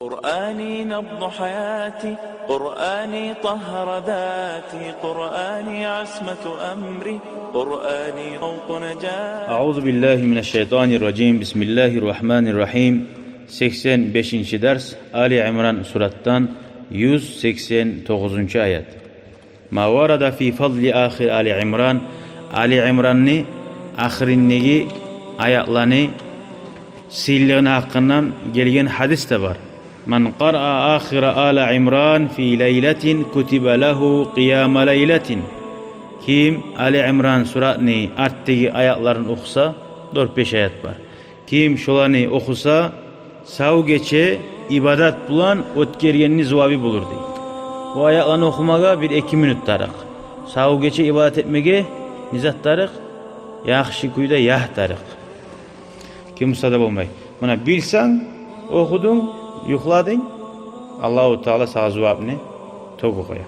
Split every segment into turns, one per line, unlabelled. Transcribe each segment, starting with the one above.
قرآني نبض حياتي، قرآني طهر ذاتي، قرآني عصمة أمري، قرآني فوق نجاتي.
Euzu billahi mineşşeytanirracim. Bismillahirrahmanirrahim. 85. ders Ali İmran surattan 189. ayet. Ma varada fi fadli ahir Ali İmran. Ali İmran'ni ahirindeki ayetlerini silliğine hakkından gelgen hadis de var. Man qara'a ahira ala İmran fi leyletin kutiba lehu qiyama leyletin. Kim Ali İmran suratını arttaki ayetlerini okusa 4-5 ayet var. Kim şolarını okusa sav geçe ibadat bulan ötkergenini zuvabi bulur deydi. Bu ayetlerini okumaga 1-2 minut tarık. Sav geçe ibadat etmege nizat tarık. Yaxşı kuyda yah tarık. Kim musadab olmay. Buna bilsen okudun, yukladın. Allahu Teala sağ zuvabını toku koya.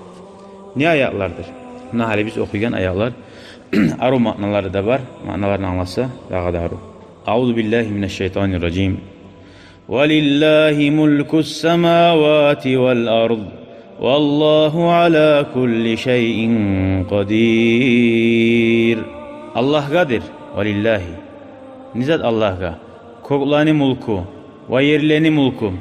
Ne ayetlerdir? Nahali biz okuyan ayetler. Aru manaları da var. Manalarını anlasa daha da aru. Euzu billahi mineşşeytanirracim. Velillahi mulkus semavati vel ard. Vallahu ala kulli şeyin kadir. Allah kadir. Velillahi. Nizat Allah'a. Koklani mulku. Ve yerleni mulku.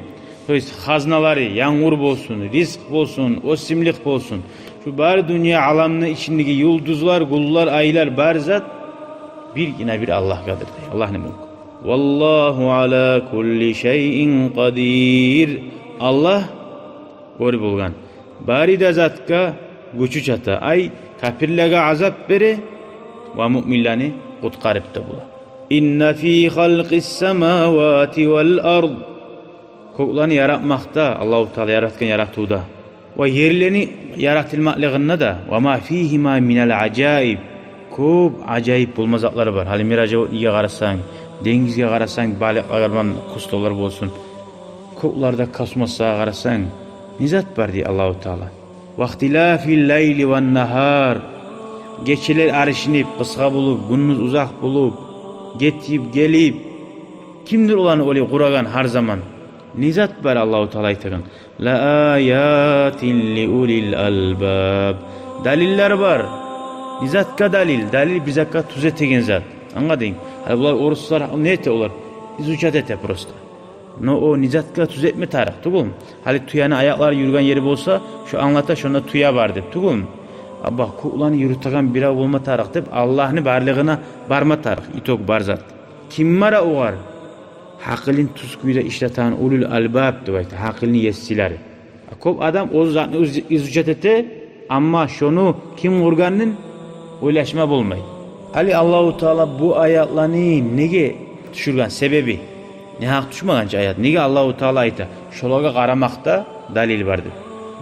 Haznaları, yağmur bolsun, risk bolsun, osimlik bolsun. Şu bari dünya alanının içindeki yıldızlar, gullar, aylar, barzat bir yine bir Allah kadir. Allah ne mulku. Vallahu ala kulli şeyin kadir. Allah gori bulgan. Bari de zatka güçü çata. Ay kafirlere azap beri ve müminlerini kutkarıp da bula. İnne fî halqis semâvâti vel ard. Koklarını yaratmakta, Allah-u Teala yaratken yarattığı ve yerlerini yaratılmaklığında da ve ma fîhima minel acayip. Çok acayip bulmazatları var. Halim miraca karasan, dengizge karasan, balıklardan kustolar olsun. Koklarda kasmasa karasan, nizat var diye Allah-u Teala. Vaktilâfil leyli ve nahar. Geçiler arışınıp, kısa bulup, gündüz uzak bulup, getip gelip kimdir olanı öyle kuragan her zaman nizat var Allahu Teala aytırın. La ayatin li ulil albab. Daliller var. Nizatka dalil bizakka tuz etegen zat. Anladın? Hani bunlar oruslar ne ete olar? İzucat ete prosta. No o nizatka tuz etme tarih. Tugum. Hali tuyanı ayaklar yürügen yeri bolsa şu anlata şunda tuya var dep. Tugum. Abba kuğulanı yürütügen bir av olma tarih dep Allah'ını barlığına barma tarih. İtok barzat. Kim mara o var? Hakkılın tuskuyla işleten ulul albab deyip hakkılını yessileri. Kop adam o zatını izucat ete ama şunu kim vurganın oylaşma bulmay. Ali Allahu Teala bu ayetlerini nege düşürgen sebebi ne hak düşmaganca ayet. Nege Allahu Teala ayta şolaga qaramakta dalil vardır.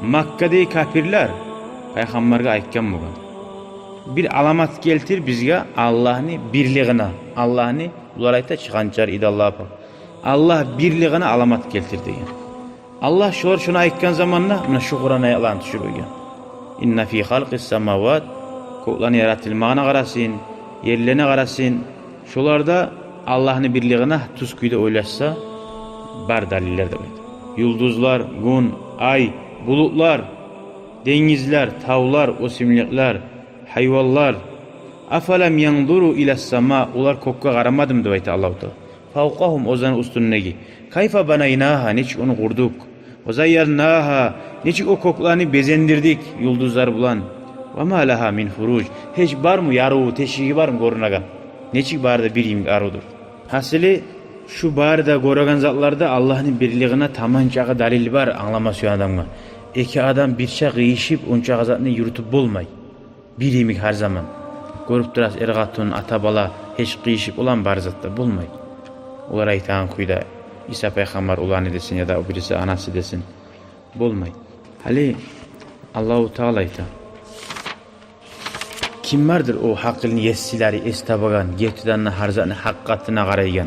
Makka'daki kafirler Peygamberge aytkan bolgan. Bir alamat keltir bizge Allah'ını birliğine. Allah'ını ular ayta çıkançar idi Allah'a bak. Allah birliğine alamat keltir degan. Allah şunu aytkan zamanla mana şu Kur'an ayetlerini düşürgen. İnne fi halqis semavat. Koklarını yaratılmağına qarasın, yerlerine qarasın. Şolarda Allah'ını birliğine tuskuyda oylaşsa bar daliller de var. Yıldızlar, gün, ay, bulutlar, denizler, tavlar, osimlikler, hayvanlar. Afalam yanzuru ilas sema. Ular kokka qaramadım deyip Allahu Teala. Fawqahum ozan üstündeki. Kayfa banaynaha niç onu kurduk. Ozayyarnaha niç o koklarını bezendirdik yıldızlar bulan. Ve ma laha min furuj. Hiç var mı yaru teşhigi var mı korunagan? Neçik barda biriyim arudur. Hasili şu barda korugan zatlarda Allah'ın birliğine tamancağı dalil var anlamasıyor adamga. İki adam bir çak yiyişip onca zatını yürütüp bulmay. Biriyim her zaman. Görüp duras ergatun atabala hiç kıyışıp olan barzatta bulmay. Ular aytan kuyda İsa Peygamber ulanı desin ya da o birisi anası desin. Bulmay. Hali Allahu Teala ayta. Kim vardır o hakkını yessileri estabagan, getidanna harzanı hakkatına qaraygan.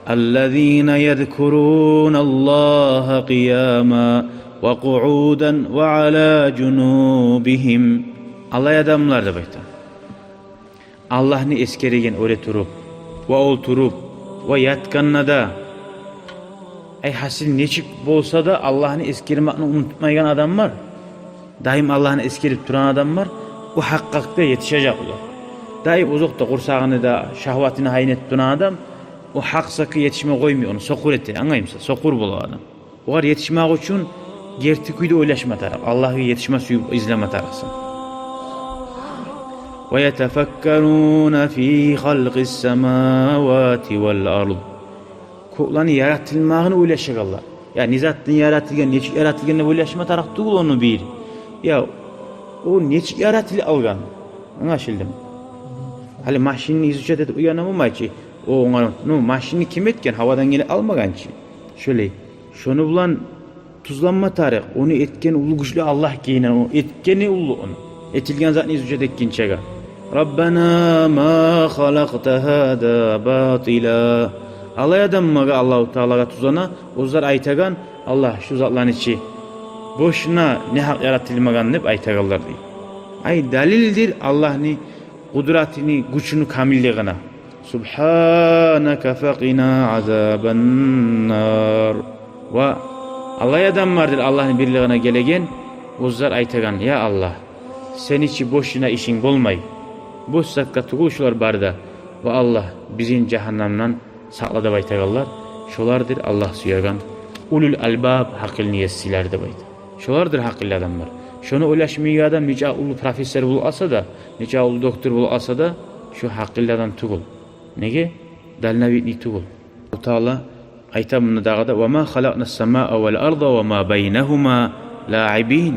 Allazina yezkurun Allaha qiyama ve qu'udan ve ala junubihim. Allah adamlar da bayta. Allah'ını eskeregen öyle turup ve olturup ve yatkanna da Ay hasil neçik bolsa da Allah'ını eskirmekni unutmayan adam var. Daim Allah'ını eskirip duran adam var. O hakkakta yetişecek ular. Daim uzakta kursağını da şahvatını hayn et duran adam o hak sakı yetişme koymuyor onu sokur eti anlayımsa sokur bulu adam. O kadar yetişmek için gerti kuydu oylaşma taraf. Allah'ı yetişme suyu izleme tarafsın. وَيَتَفَكَّرُونَ ف۪ي خَلْقِ السَّمَاوَاتِ وَالْأَرْضِ Koklanı yaratılmağını oylaşacak Allah. Ya nizattın yaratılgan, neçik yaratılganı oylaşma taraf değil onu bir. Ya o neçik yaratılı algan. Anlaşıldı mı? Hali maşinini izleyecek de uyanamamay ki. O ona maşini kim etken havadan gene almagan ki. Şöyle şunu bulan tuzlanma tarih. Onu etken ulu güçlü Allah giyinen o etkeni ulu onu. Etilgen zaten izleyecek ekkinçega. Rabbena ma halakta hada batila. Alay adammaga Allahu Teala'ga tuzana ozlar aytagan Allah şu zatların içi boşuna ne hak yaratılmagan dep aytagallar deyip. Ay dalildir Allah'ni kudretini, gücünü kamilliğine. Subhanaka faqina azaban nar. Ve alay adamlardır Allah'ın birliğine gelegen ozlar aytagan ya Allah sen içi boşuna işin bolmay. Boş sakka tuguşlar barda ve Allah bizim cehennemden saqlada baytagallar. Şolardır Allah suyagan ulul albab hakil niyesiler de bayt. Şolardır hakil adamlar. Şunu oylaşmıyor adam nice ulu profesör bul asa da, nice ulu doktor bul asa da şu hakil adam tugul. Nege? Dalnavitni tugul. Allah Teala aytamını dağda ve ma halaqnas samaa vel arda ve ma beynehuma la'ibin.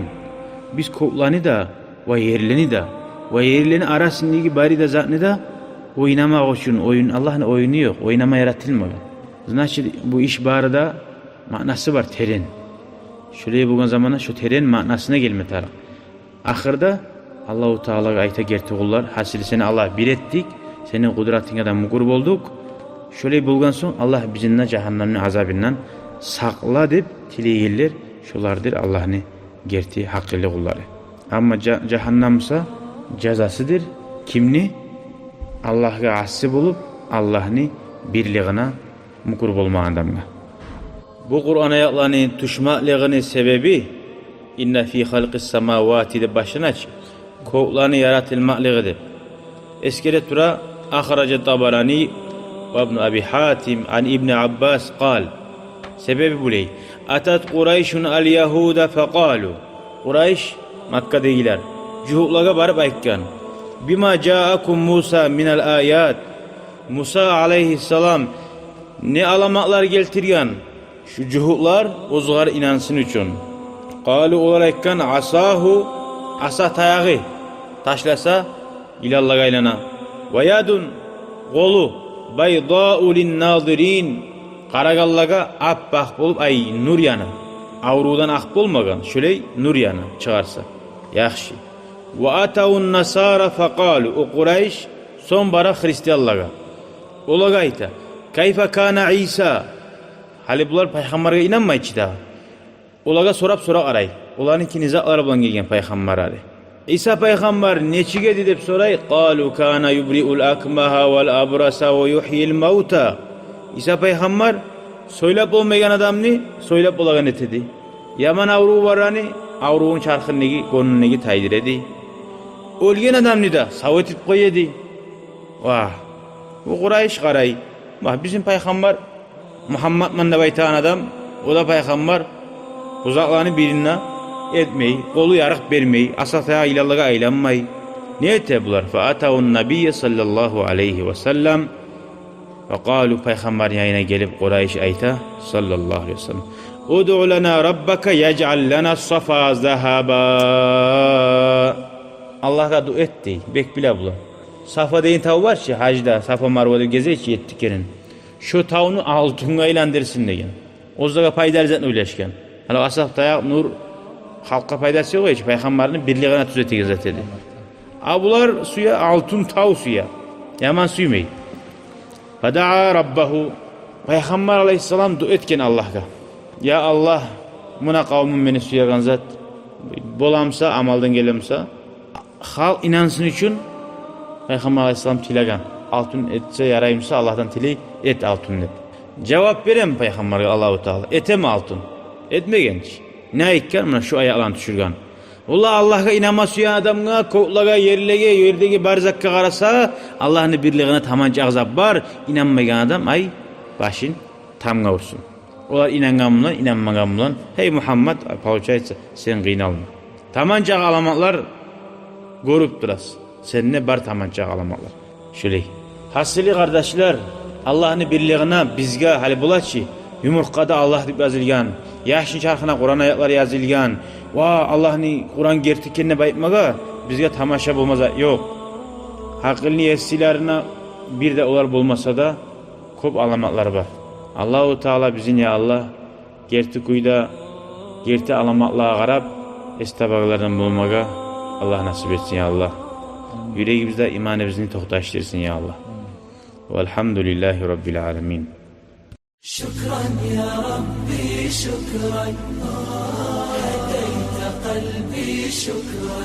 Biz koklanı da ve yerleni de ve yerleni arasındaki bari de zatını da oynamak için oyun Allah'ın oyunu yok. Oynama yaratılmadı. Значит bu iş barada manası var terin. Şöyle bugün zamana şu terin manasına gelme taraf. Ahırda Allahu Teala'ya ayta gerti kullar hasili seni Allah bir ettik. Senin kudretinden mukur olduk. Şöyle bulgan son Allah bizimle cehennemin azabından sakla dep tileyirler. Şulardır Allah'ın gerti hakkıyla kulları. Ama cehennemsa cezasıdır. Kimni? Allah'a asi bulup Allah'ın birliğine mukur olmayan adamga. Bu Kur'an ayetlerinin tuşmaklığının sebebi inne fi halqis semavati de başına aç. Koklarını yaratılmaklığıdır. Eskere tura ahraca Tabarani ve İbn Abi Hatim an İbn Abbas قال sebebi bu ley. Atat Qurayşun al Yahuda faqalu. Qurayş Mekke'dekiler cuhulaga barıp aytgan. Bima ca'akum Musa minel ayat. Musa aleyhisselam ne alamaklar geltirgan. Şu cuhutlar ozgar inansın üçün. Qalu olarakkan asahu asa tayağı taşlasa ilallah gaylana. Ve yadun golu bayda'u lin nazirin. Qaragallaga appaq bolup ay nur yana. Avrudan aq bolmagan şöley nur yana çıgarsa. Yaxşı. Ve atavun nasara faqalu o Qurayş son bara Hristiyanlaga. Olaga ayta. Kayfa kana İsa? Hali bular peygamberge inanmayçı da. Olaga sorap aray. Olanın ki nizakları bulan gelgen peygamber ari. İsa peygamber neçige didip soray. Qalu kana yubri'ul akmaha vel abrasa ve yuhyil mauta. İsa peygamber soylap olmayan adamni soylap olagan etedi. Yaman avru varani avruun çarkınnegi gonunegi taydiredi. Ölgen adamni da savetip koyedi. Vah. Bu Qurayş qaray. Vah bizim peygamber Muhammed manda baytan adam o da peygamber uzaklarını birine etmeyi, kolu yarık vermeyi, asataya ilallah'a aylanmayı. Ne ete bular? Fa atavun nabiyye sallallahu aleyhi ve sellem ve qalu peygamber yayına gelip Qurayş ayta sallallahu aleyhi ve sellem. Ud'u lana rabbaka yec'al lana safa zahaba. Allah'a dua etti. Bek bile bular. Safa deyin tavu var ki hacda Safa Marva'da gezek yettiklerin. Şu tavunu altına ilandırsın degen. Ozdaga paydar zaten öyleşken. Hala asaf dayak nur halka paydası yok hiç. Peygamberin birliğine tuz eti gezet dedi. Abular suya altın tav suya. Yaman suymey. Fada'a rabbahu. Peygamber aleyhisselam dua etken Allah'a. Ya Allah buna kavmim beni suya ganzat. Bolamsa amaldan gelemsa. Halk inansın için Peygamber aleyhisselam tilagan. Altın etse yarayımsa Allah'tan tili et altın et. Cevap veren Peygamber'e Allahu Teala. Ete mi altın? Etmegenç. Ne ayıkken mı şu ayaklan düşürgen. Allah'a inanması ya adamga, koklaga, yerlege, yerdeki barzakka karasa Allah'ın birliğine tamanca azap var. İnanmayan adam ay başın tam kavursun. Olar inangamla, inanmagamla. Hey Muhammed, Pavuçaysa sen kıynalma. Tamanca alamaklar görüp duras. Sen ne bar tamanca alamaklar. Şöyle. Hasili kardeşler, Allah'ın birliğine bizge hali bulaçı. Yumurkada Allah dip yazılgan. Yaşın çarkına Kur'an ayetleri yazılgan. Allah'ın Kur'an gerçekliğine bayıtmaga bizge tamaşa bulmaz. Yok. Hakkın yesilerine bir de olar bulmasa da kop alamatlar var. Allahu Teala bizim ya Allah gerti kuyda gerti alamatlığa qarab estabaglardan bulmaga Allah nasip etsin ya Allah. Yüreğimizde imanımızı tohtaştırsın ya Allah. Velhamdülillahi Rabbil alemin.
شكرا يا ربي شكرا هديت قلبي شكرا